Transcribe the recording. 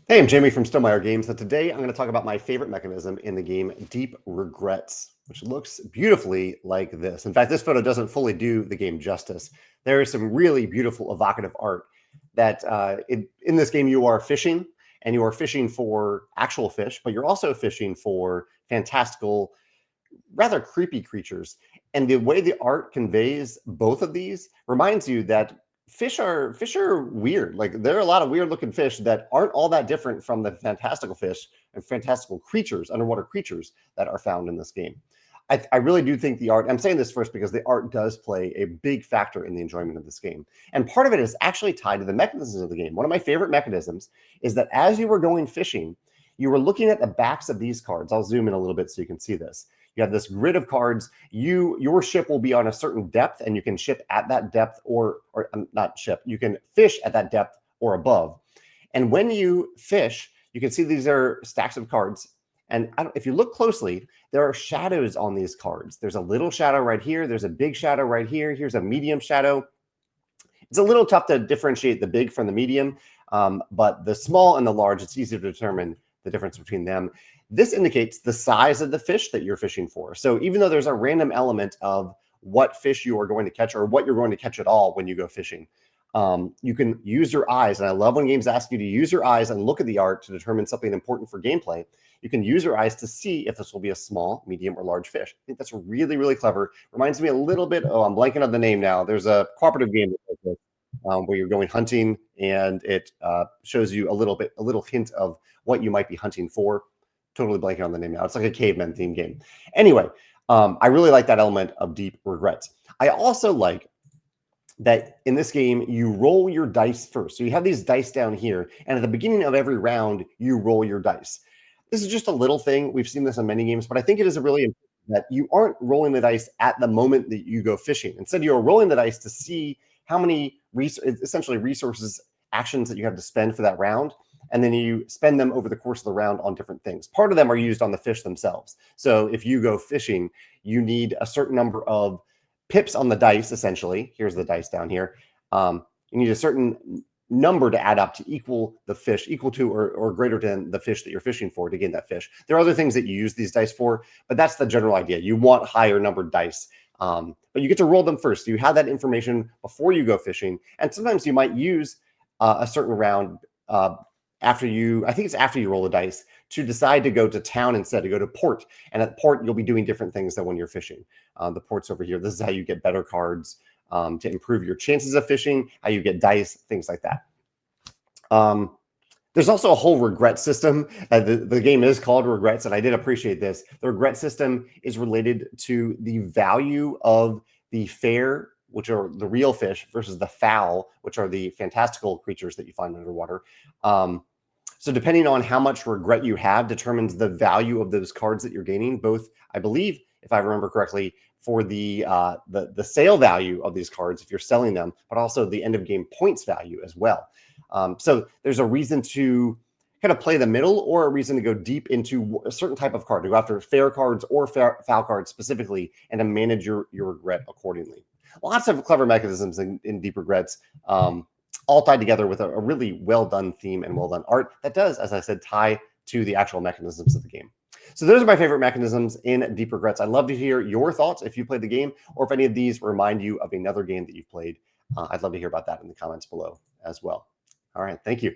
Hey, I'm Jamey from Stonemaier Games, and today I'm going to talk about my favorite mechanism in the game, Deep Regrets, which looks beautifully like this. In fact, this photo doesn't fully do the game justice. There is some really beautiful, evocative art that in this game you are fishing, and you are fishing for actual fish, but you're also fishing for fantastical, rather creepy creatures. And the way the art conveys both of these reminds you that fish are weird. Like there are a lot of weird looking fish that aren't all that different from the fantastical fish and fantastical creatures, underwater creatures that are found in this game. I really do think the art, I'm saying this first because the art does play a big factor in the enjoyment of this game. And part of it is actually tied to the mechanisms of the game. One of my favorite mechanisms is that as you were going fishing, you were looking at the backs of these cards. I'll zoom in a little bit so you can see this. You have this grid of cards. Your ship will be on a certain depth, and you can ship at that depth, or not ship. You can fish at that depth or above. And when you fish, you can see these are stacks of cards. And if you look closely, there are shadows on these cards. There's a little shadow right here. There's a big shadow right here. Here's a medium shadow. It's a little tough to differentiate the big from the medium, but the small and the large, it's easy to determine the difference between them. This indicates the size of the fish that you're fishing for. So even though there's a random element of what fish you are going to catch or what you're going to catch at all when you go fishing, you can use your eyes. And I love when games ask you to use your eyes and look at the art to determine something important for gameplay. You can use your eyes to see if this will be a small, medium, or large fish. I think that's really, really clever. Reminds me a little bit, I'm blanking on the name now. There's a cooperative game where you're going hunting, and it shows you a little hint of what you might be hunting for. Totally blanking on the name now. It's like a caveman theme game. Anyway, I really like that element of Deep Regrets. I also like that in this game, you roll your dice first. So you have these dice down here, and at the beginning of every round, you roll your dice. This is just a little thing. We've seen this in many games, but I think it is really important that you aren't rolling the dice at the moment that you go fishing. Instead, you're rolling the dice to see how many essentially resources, actions that you have to spend for that round. And then you spend them over the course of the round on different things. Part of them are used on the fish themselves. So if you go fishing, you need a certain number of pips on the dice, essentially. Here's the dice down here. You need a certain number to add up to equal the fish, equal to or greater than the fish that you're fishing for to gain that fish. There are other things that you use these dice for, but that's the general idea. You want higher numbered dice. But you get to roll them first. You have that information before you go fishing. And sometimes you might use a certain round after you roll the dice to decide to go to town instead, to go to port. And at port, you'll be doing different things than when you're fishing. The port's over here. This is how you get better cards to improve your chances of fishing, how you get dice, things like that. There's also a whole regret system. The game is called Regrets, and I did appreciate this. The regret system is related to the value of the fair, which are the real fish, versus the foul, which are the fantastical creatures that you find underwater. So depending on how much regret you have determines the value of those cards that you're gaining, both, I believe, if I remember correctly, for the sale value of these cards if you're selling them, but also the end of game points value as well. So there's a reason to kind of play the middle, or a reason to go deep into a certain type of card, to go after fair cards or foul cards specifically, and to manage your regret accordingly. Lots of clever mechanisms in Deep Regrets, all tied together with a really well done theme and well done art that does, as I said, tie to the actual mechanisms of the game. So those are my favorite mechanisms in Deep Regrets. I'd love to hear your thoughts if you played the game, or if any of these remind you of another game that you've played. I'd love to hear about that in the comments below as well. All right, thank you.